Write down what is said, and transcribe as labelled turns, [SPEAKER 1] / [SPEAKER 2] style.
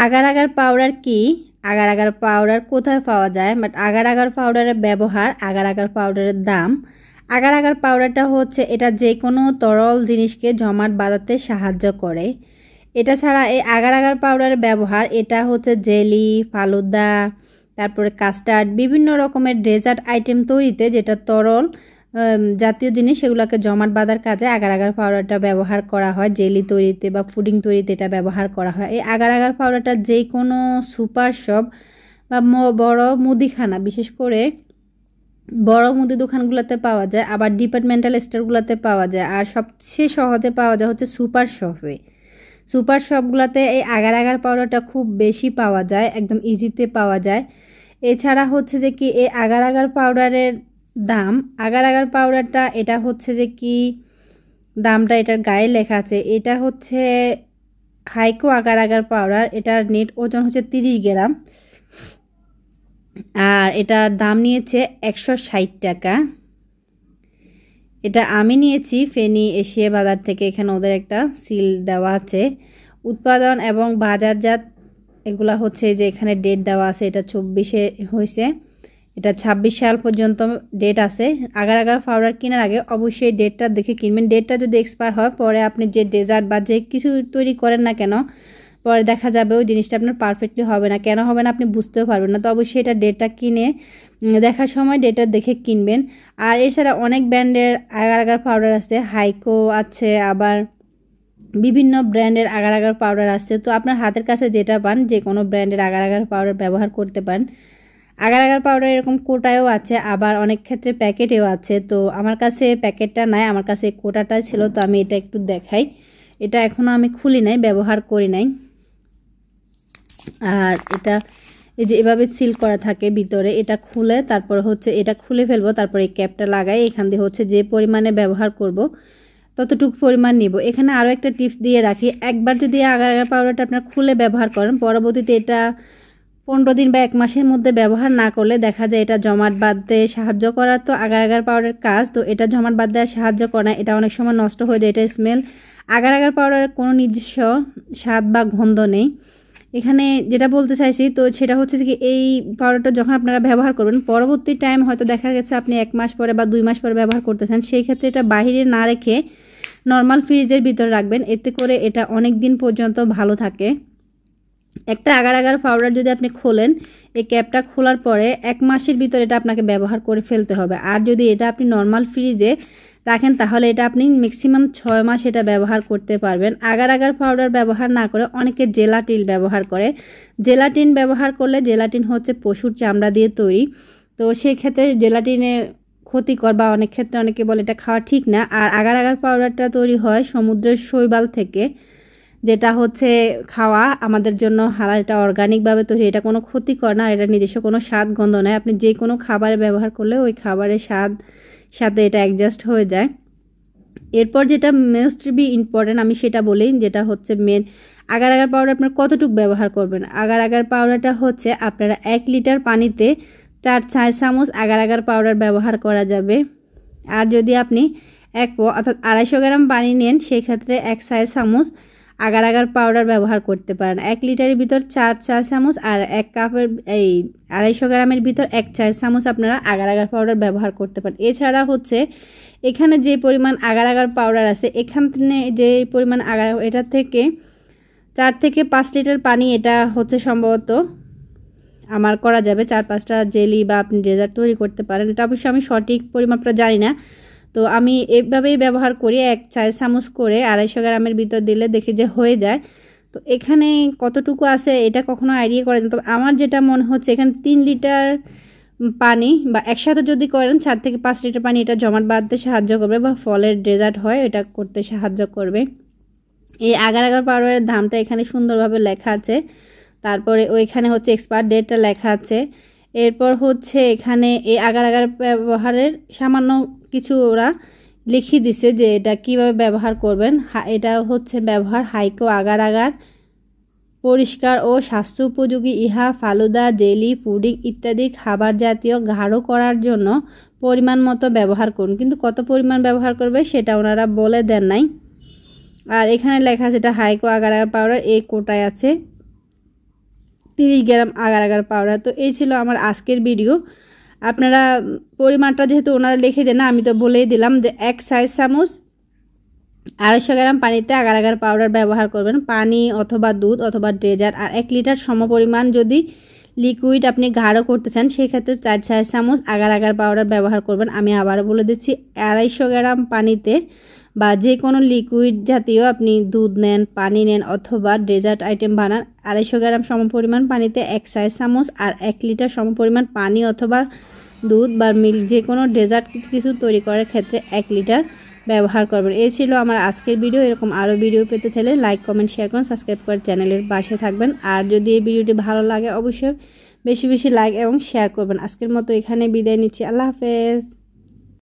[SPEAKER 1] Agar agar powder কি, agar agar powder কোথায় পাওয়া যায়, বাট আগার আগার পাউডারের ব্যবহার, আগার আগার পাউডারের দাম। আগার আগার পাউডারটা হচ্ছে এটা যে কোনো তরল জিনিসকে জমাট বাঁধাতে সাহায্য করে। এটা ছাড়া এই আগার আগার পাউডারের ব্যবহার, এটা হচ্ছে জেলি, ফালুদা, তারপরে কাস্টার্ড, বিভিন্ন রকমের ডেজার্ট আইটেম তৈরিতে যেটা তরল জাতীয় জিনিস সেগুলোকে জমাট বাঁধার কাজে আগার আগার পাউডারটা ব্যবহার করা হয়। জেলি তৈরিতে বা পুডিং তৈরিতে এটা ব্যবহার করা হয়। এই আগার আগার পাউডারটা যে কোনো সুপার শপ বা বড় মুদিখানা, বিশেষ করে বড় মুদি দোকানগুলোতে পাওয়া যায়, আবার ডিপার্টমেন্টাল স্টোরগুলোতে পাওয়া যায়, আর সবচেয়ে সহজে পাওয়া যায় হচ্ছে সুপার শপে। সুপার শপগুলোতে এই আগার আগার পাউডারটা খুব বেশি পাওয়া যায়, একদম ইজিতে পাওয়া যায়। এছাড়া হচ্ছে যে কি এই আগার আগার পাউডারের দাম, আগার আগার পাউডারটা এটা হচ্ছে যে কি দামটা এটার গায়ে লেখা আছে, এটা হচ্ছে হাইকো আগার আগার পাউডার, এটার নেট ওজন হচ্ছে 30 গ্রাম, আর এটার দাম নিয়েছে 160 টাকা। এটা আমি নিয়েছি ফেনী এশিয়া বাজার থেকে, এখানে ওদের একটা সিল দেওয়া আছে। উৎপাদন এবং বাজারজাত এগুলা হচ্ছে যে এখানে ডেট দেওয়া আছে, এটা 24-এ হয়েছে, এটা 26 সাল পর্যন্ত ডেট আছে। আগার আগার পাউডার কেনার আগে অবশ্যই ডেটটা দেখে কিনবেন। ডেটটা যদি এক্সপায়ার হয়, পরে আপনি যে ডেজার্ট বা যে কিছু তৈরি করেন না কেন, পরে দেখা যাবে ওই জিনিসটা আপনার পারফেক্টলি হবে না। কেন হবে না আপনি বুঝতেও পারবেন না। তো অবশ্যই এটা ডেটটা কিনে দেখার সময় ডেটটা দেখে কিনবেন। আর এছাড়া অনেক ব্র্যান্ডের আগার আগার পাউডার আছে, হাইকো আছে, আবার বিভিন্ন ব্র্যান্ডের আগার আগার পাউডার আছে। তো আপনার হাতের কাছে যেটা পান, যে কোনো ব্র্যান্ডের আগার আগার পাউডার ব্যবহার করতে পারেন। আগার আগার পাউডার এরকম কোটায়ও আছে, আবার অনেক ক্ষেত্রে প্যাকেটেও আছে। তো আমার কাছে প্যাকেটটা নাই, আমার কাছে কোটাটা ছিল। তো আমি এটা একটু দেখাই। এটা এখনও আমি খুলি নাই, ব্যবহার করি নাই। আর এটা এই যে এভাবে সিল করা থাকে ভিতরে, এটা খুলে তারপর হচ্ছে এটা খুলে ফেলবো, তারপর এই ক্যাপটা লাগাই। এখান দিয়ে হচ্ছে যে পরিমাণে ব্যবহার করব ততটুকু পরিমাণ নিব। এখানে আরও একটা টিপস দিয়ে রাখি, একবার যদি আগার আগার পাউডারটা আপনার খুলে ব্যবহার করেন, পরবর্তীতে এটা 15 দিন বা 1 মাসের মধ্যে ব্যবহার না করলে দেখা যায় এটা জমাট বাঁধতে সাহায্য করা তো আগার আগার পাউডারের কাজ, তো এটা জমাট বাঁধতে আর সাহায্য করে না। এটা অনেক সময় নষ্ট হয়ে যায়, এটা স্মেল। আগার আগার পাউডারের কোনো নিজস্ব স্বাদ বা গন্ধ নেই। এখানে যেটা বলতে চাইছি তো সেটা হচ্ছে যে এই পাউডারটা যখন আপনারা ব্যবহার করবেন, পরবর্তী টাইম হয়তো দেখা গেছে আপনি 1 মাস পরে বা 2 মাস পরে ব্যবহার করতেছেন, সেই ক্ষেত্রে এটা বাইরে না রেখে নর্মাল ফ্রিজের ভিতরে রাখবেন, এতে করে এটা অনেক দিন পর্যন্ত ভালো থাকে। একটা আগার আগার পাউডার যদি আপনি খোলেন, এই ক্যাপটা খোলার পরে 1 মাসের ভিতরে এটা আপনাকে ব্যবহার করে ফেলতে হবে। আর যদি এটা আপনি নর্মাল ফ্রিজে রাখেন, তাহলে এটা আপনি ম্যাক্সিমাম 6 মাস এটা ব্যবহার করতে পারবেন। আগার আগার পাউডার ব্যবহার না করে অনেকে জেলাটিন ব্যবহার করে। জেলাটিন ব্যবহার করলে, জেলাটিন হচ্ছে পশুর চামড়া দিয়ে তৈরি, তো সেই ক্ষেত্রে জেলাটিনের ক্ষতিকর, বা অনেক ক্ষেত্রে অনেকে বলে এটা খাওয়া ঠিক না। আর আগার আগার পাউডারটা তৈরি হয় সমুদ্রের শৈবাল থেকে, যেটা হচ্ছে খাওয়া আমাদের জন্য হালাল, এটা অর্গানিকভাবে তৈরি, এটা কোনো ক্ষতিকর না, এটা নিজস্ব কোনো স্বাদ গন্ধ নয়। আপনি যে কোনো খাবারে ব্যবহার করলে ওই খাবারের স্বাদ সাথে এটা অ্যাডজাস্ট হয়ে যায়। এরপর যেটা মোস্ট বি ইম্পর্টেন্ট আমি সেটা বলি, যেটা হচ্ছে মেন, আগার আগার পাউডার আপনার কতটুকু ব্যবহার করবেন। আগার আগার পাউডারটা হচ্ছে আপনারা 1 লিটার পানিতে 4 চামচ আগার আগার পাউডার ব্যবহার করা যাবে। আর যদি আপনি অর্থাৎ 250 গ্রাম পানি নেন, সেই ক্ষেত্রে 1 চামচ আগার আগার পাউডার ব্যবহার করতে পারেন। 1 লিটারের ভিতর 4 চামচ, আর 1 কাপের এই 250 গ্রামের ভিতর 1 চামচ আপনারা আগার আগার পাউডার ব্যবহার করতে পারেন। এছাড়া হচ্ছে এখানে যে পরিমাণ আগার আগার পাউডার আছে, এখানে যে পরিমাণ আগার, এটা থেকে 4 থেকে 5 লিটার পানি এটা হচ্ছে সম্ভবত আমার করা যাবে। 4-5টা জেলি বা আপনি ডেজার্ট তৈরি করতে পারেন। এটা অবশ্যই আমি সঠিক পরিমাপটা জানি না, তো আমি এভাবেই ব্যবহার করি। 1 চামচ করে 250 গ্রামের ভিতর দিলে দেখি যে হয়ে যায়। তো এখানে কতটুকু আছে এটা কখনো আইডিয়া করা যায়, তবে আমার যেটা মনে হচ্ছে এখানে 3 লিটার পানি, বা একসাথে যদি করেন 4 থেকে 5 লিটার পানি, এটা জমাট বাঁধতে সাহায্য করবে, বা ফলের ডেজার্ট হয় এটা করতে সাহায্য করবে। এই আগার আগার পাউডারের দামটা এখানে সুন্দরভাবে লেখা আছে, তারপরে ওইখানে হচ্ছে এক্সপায়ার ডেটটা লেখা আছে। এরপর হচ্ছে এখানে এই আগার আগার ব্যবহারের সামান্য কিছু ওরা লিখে দিছে যে এটা কিভাবে ব্যবহার করবেন। এটা হচ্ছে ব্যবহার হাইকো আগার আগার পরিষ্কার ও স্বাস্থ্য উপযোগী, ইহা ফালুদা, জেলি, পুডিং ইত্যাদি খাবার জাতীয় গাঢ় করার জন্য পরিমাণ মতো ব্যবহার করুন। কিন্তু কত পরিমাণ ব্যবহার করবে সেটা ওনারা বলে দেন নাই। আর এখানে লেখা আছে এটা হাইকো আগার আগার পাউডার এই কোটায় আছে। 30 গ্রাম আগার আগার পাউডার। তো এই ছিল আমার আজকের ভিডিও। আপনারা পরিমাণটা যেহেতু ওনারা লিখে দেন না, আমি তো বলেই দিলাম যে 1 চার চামচ 250 গ্রাম পানিতে আগার আগার পাউডার ব্যবহার করবেন। পানি অথবা দুধ অথবা ডেজার্ট। আর 1 লিটার সমপরিমাণ যদি লিকুইড আপনি গাঢ় করতে চান সেক্ষেত্রে 4 চামচ আগার আগার পাউডার ব্যবহার করবেন। আমি আবারও বলে দিচ্ছি 250 গ্রাম পানিতে বা যে কোনো লিকুইড জাতীয় আপনি দুধ নেন, পানি নেন অথবা ডেজার্ট আইটেম বানান, 250 গ্রাম সমপরিমাণ পানিতে 1 চামচ আর 1 লিটার সমপরিমাণ পানি অথবা দুধ বা মিল্ক যে কোনো ডেজার্ট কিছু তৈরি করার ক্ষেত্রে 1 লিটার ব্যবহার করবেন। এই ছিল আমার আজকের ভিডিও। এরকম আরও ভিডিও পেতে চাইলে লাইক কমেন্ট শেয়ার করুন, সাবস্ক্রাইব করে চ্যানেলের পাশে থাকবেন। আর যদি এই ভিডিওটি ভালো লাগে অবশ্যই বেশি বেশি লাইক এবং শেয়ার করবেন। আজকের মতো এখানে বিদায় নিচ্ছি। আল্লাহ হাফেজ।